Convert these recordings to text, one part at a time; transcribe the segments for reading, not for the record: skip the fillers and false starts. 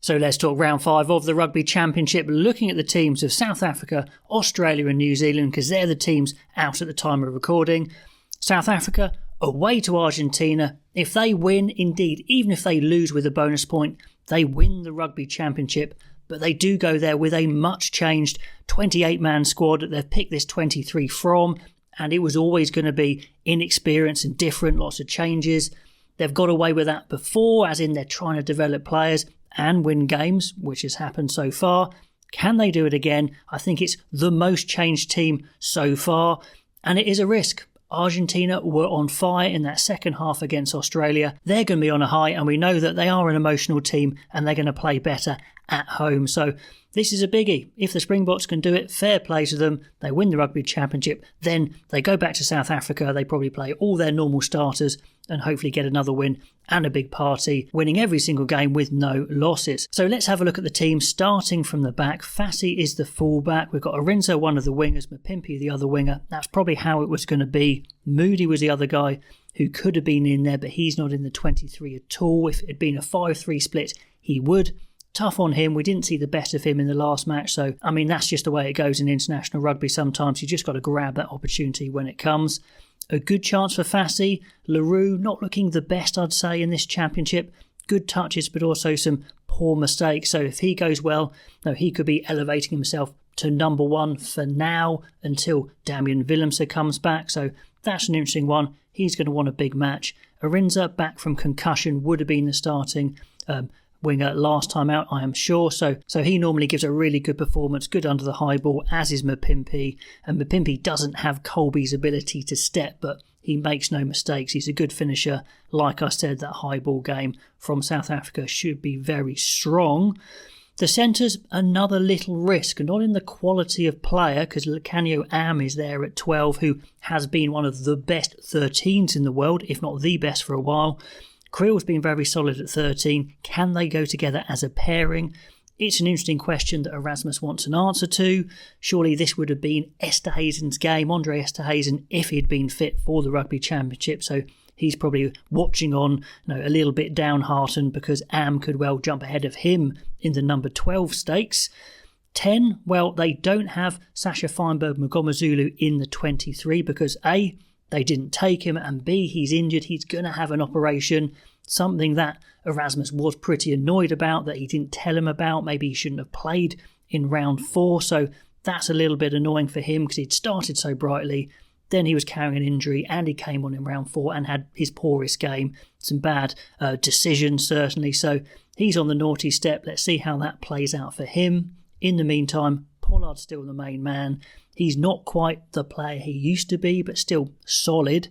So let's talk round 5 of the Rugby Championship, looking at the teams of South Africa, Australia and New Zealand, because they're the teams out at the time of recording. South Africa away to Argentina. If they win, indeed, even if they lose with a bonus point, they win the Rugby Championship. But they do go there with a much changed 28-man squad that they've picked this 23 from, and it was always going to be inexperienced and different, lots of changes. They've got away with that before, as in they're trying to develop players and win games, which has happened so far. Can they do it again? I think it's the most changed team so far, and it is a risk. Argentina were on fire in that second half against Australia. They're going to be on a high, and we know that they are an emotional team and they're going to play better at home. So this is a biggie. If the Springboks can do it, fair play to them. They win the Rugby Championship. Then they go back to South Africa. They probably play all their normal starters and hopefully get another win and a big party, winning every single game with no losses. So let's have a look at the team starting from the back. Fassi is the fullback. We've got Arinza, one of the wingers, Mapimpi, the other winger. That's probably how it was going to be. Moody was the other guy who could have been in there, but he's not in the 23 at all. If it had been a 5-3 split, he would. Tough on him. We didn't see the best of him in the last match. So, I mean, that's just the way it goes in international rugby sometimes. You just got to grab that opportunity when it comes. A good chance for Fassi. Leroux not looking the best, I'd say, in this championship. Good touches, but also some poor mistakes. So if he goes well, he could be elevating himself to number 1 for now until Damian Willemse comes back. So that's an interesting one. He's going to want a big match. Arinza, back from concussion, would have been the starting winger last time out, I am sure. So he normally gives a really good performance, good under the high ball, as is Mapimpi. And Mapimpi doesn't have Colby's ability to step, but he makes no mistakes. He's a good finisher. Like I said, that high ball game from South Africa should be very strong. The centres, another little risk, not in the quality of player, because Lekanyo Am is there at 12, who has been one of the best 13s in the world, if not the best for a while. Creel's been very solid at 13. Can they go together as a pairing? It's an interesting question that Erasmus wants an answer to. Surely this would have been Esterhuizen's game, Andre Esterhuizen, if he'd been fit for the Rugby Championship. So he's probably watching on, a little bit downhearted because Am could well jump ahead of him in the number 12 stakes. 10, well, they don't have Sasha Feinberg Mugomezulu in the 23 because A, they didn't take him, and B, he's injured. He's going to have an operation, something that Erasmus was pretty annoyed about, that he didn't tell him about. Maybe he shouldn't have played in round 4, so that's a little bit annoying for him because he'd started so brightly. Then he was carrying an injury and he came on in round 4 and had his poorest game. Some bad decisions, certainly. So he's on the naughty step. Let's see how that plays out for him. In the meantime, Pollard's still the main man. He's not quite the player he used to be, but still solid.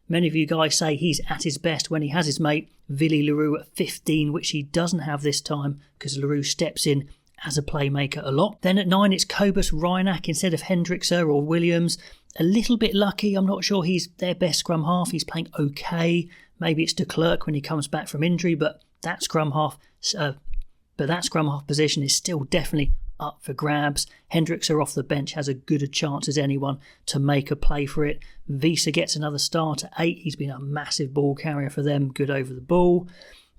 Many of you guys say he's at his best when he has his mate Willie Leroux at 15, which he doesn't have this time because Leroux steps in as a playmaker a lot. Then at 9, it's Cobus Reinach instead of Hendrickser or Williams. A little bit lucky. I'm not sure he's their best scrum half. He's playing okay. Maybe it's de Klerk when he comes back from injury, but that scrum half position is still definitely up for grabs. Hendrickser off the bench has as good a chance as anyone to make a play for it. Visa gets another start at 8. He's been a massive ball carrier for them, good over the ball.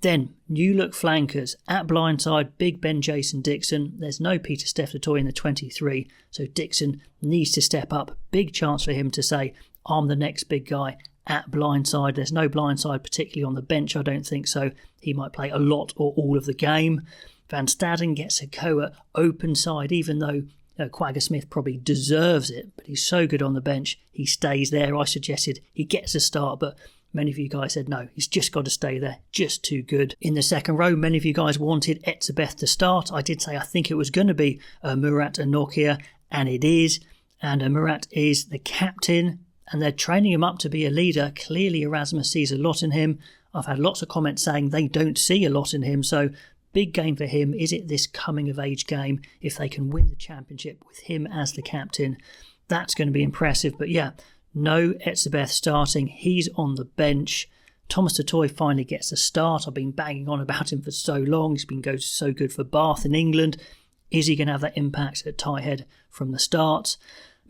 Then, new look flankers. At blindside, Big Ben Jason Dixon. There's no Peter Steph-Toy in the 23, so Dixon needs to step up. Big chance for him to say, I'm the next big guy at blindside. There's no blindside, particularly on the bench, I don't think so. He might play a lot or all of the game. Van Staden gets a go at open side, even though Quagga Smith probably deserves it, but he's so good on the bench, he stays there. I suggested he gets a start, but many of you guys said no, he's just got to stay there, just too good. In the second row, many of you guys wanted Etzebeth to start. I did say I think it was going to be Murat Anokia, and it is. And Murat is the captain, and they're training him up to be a leader. Clearly Erasmus sees a lot in him. I've had lots of comments saying they don't see a lot in him, so big game for him. Is it this coming of age game? If they can win the championship with him as the captain, that's going to be impressive. But yeah, no Etzebeth starting. He's on the bench. Thomas Totoy finally gets a start. I've been banging on about him for so long. He's been so good for Bath in England. Is he going to have that impact at tie head from the start?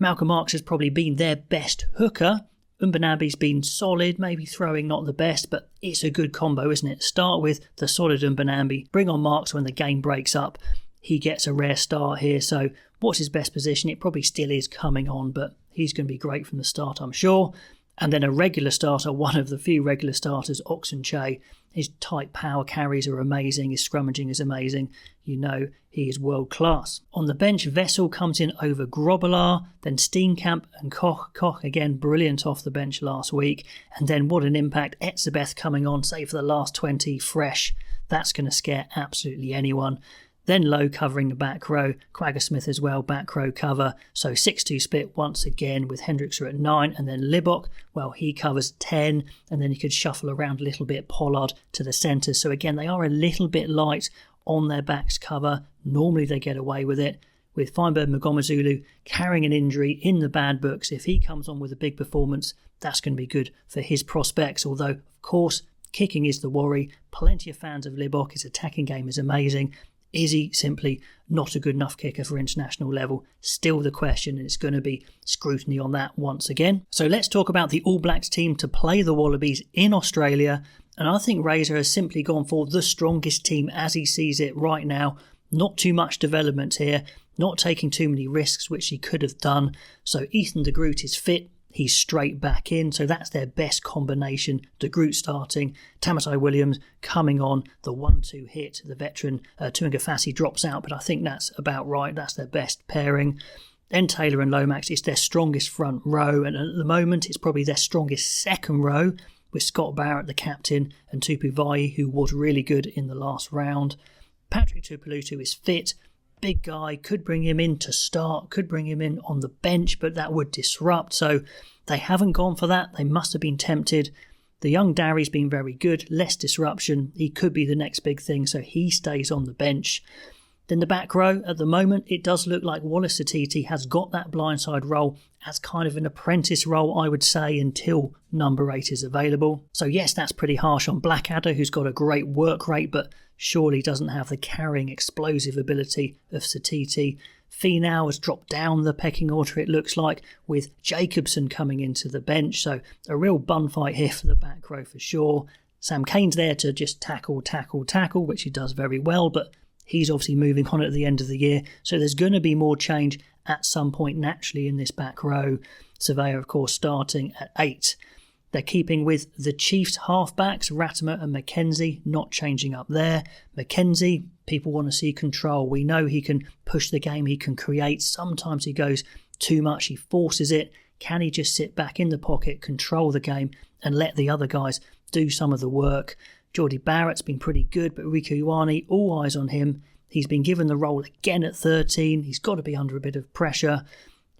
Malcolm Marks has probably been their best hooker. Mbanabi's been solid, maybe throwing not the best, but it's a good combo, isn't it? Start with the solid Mbanabi, bring on Marks when the game breaks up. He gets a rare start here, so what's his best position? It probably still is coming on, but he's going to be great from the start, I'm sure. And then a regular starter, one of the few regular starters, Oxenche. His tight power carries are amazing. His scrummaging is amazing. You know he is world class. On the bench, Vessel comes in over Grobbelaar, then Steenkamp and Koch. Koch, again, brilliant off the bench last week. And then what an impact. Etzebeth coming on, say for the last 20, fresh. That's going to scare absolutely anyone. Then Lowe covering the back row, Quaggersmith as well, back row cover. So 6-2 split once again with Hendrickser at 9, and then Libbok, well, he covers 10, and then you could shuffle around a little bit Pollard to the centre. So again, they are a little bit light on their backs cover. Normally they get away with it. With Feinberg Magomazulu carrying an injury in the bad books, if he comes on with a big performance, that's going to be good for his prospects. Although, of course, kicking is the worry. Plenty of fans of Libbok. His attacking game is amazing. Is he simply not a good enough kicker for international level? Still the question, and it's going to be scrutiny on that once again. So let's talk about the All Blacks team to play the Wallabies in Australia. And I think Razor has simply gone for the strongest team as he sees it right now. Not too much development here, not taking too many risks, which he could have done. So Ethan de Groot is fit. He's straight back in, so that's their best combination. De Groot starting, Tamatai Williams coming on, the 1-2 hit, the veteran Tuangafasi drops out, but I think that's about right. That's their best pairing. Then Taylor and Lomax, it's their strongest front row, and at the moment it's probably their strongest second row, with Scott Barrett, the captain, and Tupu Vai, who was really good in the last round. Patrick Tuipulotu is fit. Big guy, could bring him in to start, could bring him in on the bench, but that would disrupt. So they haven't gone for that. They must have been tempted. The young Darry's been very good, less disruption. He could be the next big thing, so he stays on the bench. Then the back row, at the moment, it does look like Wallace Satiti has got that blindside role as kind of an apprentice role, I would say, until number 8 is available. So yes, that's pretty harsh on Blackadder, who's got a great work rate, but surely doesn't have the carrying explosive ability of Satiti. Finau has dropped down the pecking order, it looks like, with Jacobson coming into the bench. So a real bun fight here for the back row for sure. Sam Cane's there to just tackle, which he does very well, but he's obviously moving on at the end of the year. So there's going to be more change at some point naturally in this back row. Surveyor, of course, starting at 8. They're keeping with the Chiefs halfbacks, Ratimer and McKenzie, not changing up there. McKenzie, people want to see control. We know he can push the game, he can create. Sometimes he goes too much, he forces it. Can he just sit back in the pocket, control the game, and let the other guys do some of the work? Geordie Barrett's been pretty good, but Rieko Ioane, all eyes on him. He's been given the role again at 13. He's got to be under a bit of pressure.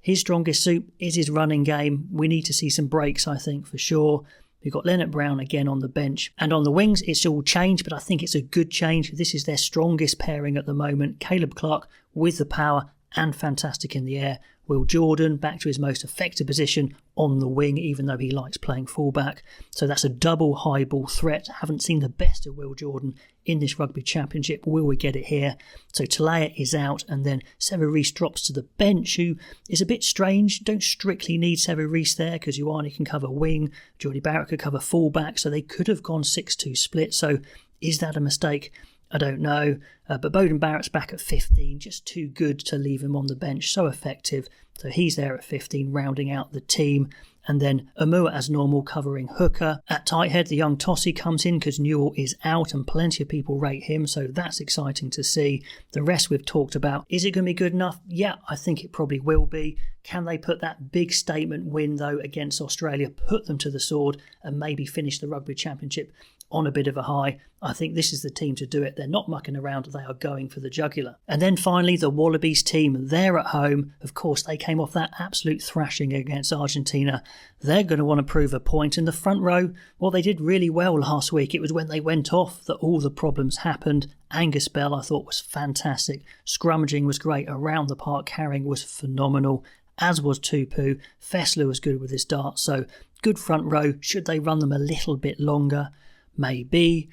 His strongest suit is his running game. We need to see some breaks, I think, for sure. We've got Leonard Brown again on the bench. And on the wings, it's all changed, but I think it's a good change. This is their strongest pairing at the moment. Caleb Clark with the power and fantastic in the air. Will Jordan back to his most effective position on the wing, even though he likes playing fullback. So that's a double high ball threat. Haven't seen the best of Will Jordan in this rugby championship. Will we get it here? So Talaya is out, and then Severis drops to the bench, who is a bit strange. Don't strictly need Severis there because Ioane can cover wing. Geordie Barrett could cover fullback, so they could have gone 6-2 split. So is that a mistake? I don't know, but Bowden Barrett's back at 15, just too good to leave him on the bench, so effective. So he's there at 15, rounding out the team. And then Amua as normal, covering hooker. At tight head, the young Tossie comes in because Newell is out and plenty of people rate him, so that's exciting to see. The rest we've talked about. Is it going to be good enough? Yeah, I think it probably will be. Can they put that big statement win, though, against Australia, put them to the sword and maybe finish the Rugby Championship on a bit of a high? I think this is the team to do it. They're not mucking around, they are going for the jugular. And then finally, the Wallabies team, they're at home. Of course, they came off that absolute thrashing against Argentina. They're going to want to prove a point. In the front row, well, they did really well last week. It was when they went off that all the problems happened. Angus Bell, I thought, was fantastic. Scrummaging was great. Around the park carrying was phenomenal, as was Tupu. Fessler was good with his darts. So good front row. Should they run them a little bit longer? Maybe.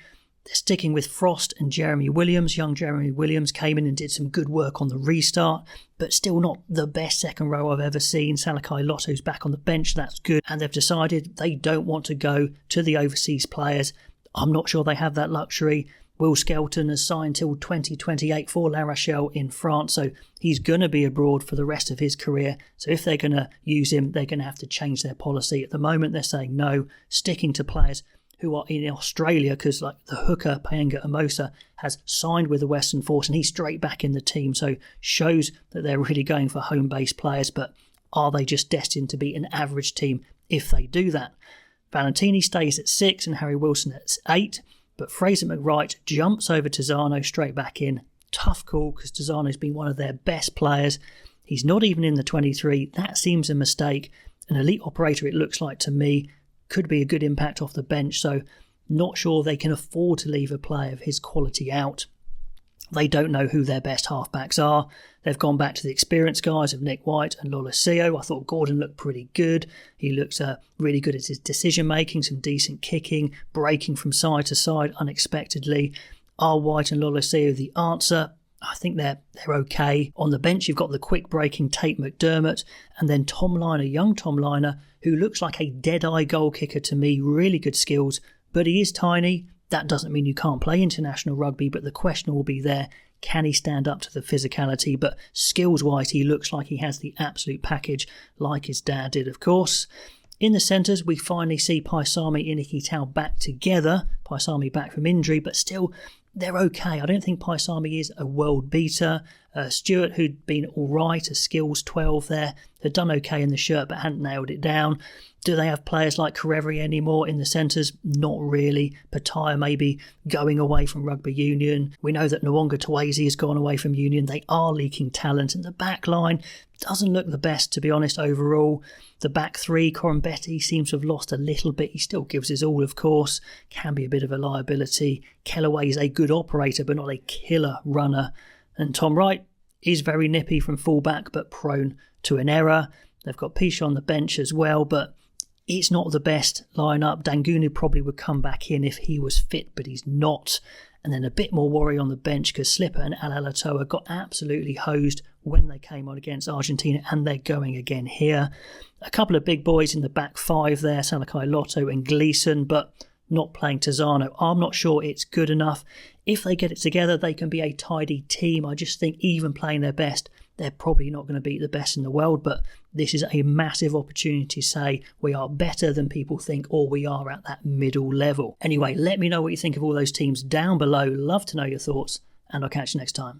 They're sticking with Frost and Jeremy Williams. Young Jeremy Williams came in and did some good work on the restart, but still not the best second row I've ever seen. Salakai Lotto's back on the bench, that's good. And they've decided they don't want to go to the overseas players. I'm not sure they have that luxury. Will Skelton has signed till 2028 for La Rochelle in France, so he's going to be abroad for the rest of his career. So if they're going to use him, they're going to have to change their policy. At the moment, they're saying no, sticking to players who are in Australia, because like the hooker, Paenga Amosa, has signed with the Western Force and he's straight back in the team. So shows that they're really going for home-based players, but are they just destined to be an average team if they do that? Valentini stays at 6 and Harry Wilson at 8, but Fraser McWright jumps over Tizzano straight back in. Tough call because Tizzano's been one of their best players. He's not even in the 23. That seems a mistake. An elite operator, it looks like to me, could be a good impact off the bench, so not sure they can afford to leave a player of his quality out. They don't know who their best halfbacks are. They've gone back to the experienced guys of Nick White and Lolosio. I thought Gordon looked pretty good. He looks really good at his decision-making, some decent kicking, breaking from side to side unexpectedly. Are White and Lolosio the answer? I think they're okay. On the bench, you've got the quick-breaking Tate McDermott and then Tom Liner, young Tom Liner, who looks like a dead-eye goal kicker to me. Really good skills, but he is tiny. That doesn't mean you can't play international rugby, but the question will be there, can he stand up to the physicality? But skills-wise, he looks like he has the absolute package, like his dad did, of course. In the centres, we finally see Paisami and Ikitau back together. Paisami back from injury, but still, they're okay. I don't think Paisami is a world beater. Stewart, who'd been all right, a skills 12 there, had done okay in the shirt but hadn't nailed it down. Do they have players like Karevi anymore in the centres? Not really. Pataya maybe going away from rugby union. We know that Nwanga Tawezi has gone away from union. They are leaking talent, and the back line doesn't look the best, to be honest, overall. The back three, Corin Betty seems to have lost a little bit. He still gives his all, of course. Can be a bit of a liability. Kellaway is a good operator, but not a killer runner. And Tom Wright is very nippy from fullback, but prone to an error. They've got Pisha on the bench as well, but it's not the best lineup. Dangunu probably would come back in if he was fit, but he's not. And then a bit more worry on the bench because Slipper and Alalatoa got absolutely hosed when they came on against Argentina, and they're going again here. A couple of big boys in the back five there, Salakai Lotto and Gleeson, but not playing Tizzano. I'm not sure it's good enough. If they get it together, they can be a tidy team. I just think even playing their best, they're probably not going to beat the best in the world, but this is a massive opportunity to say we are better than people think, or we are at that middle level. Anyway, let me know what you think of all those teams down below. Love to know your thoughts, and I'll catch you next time.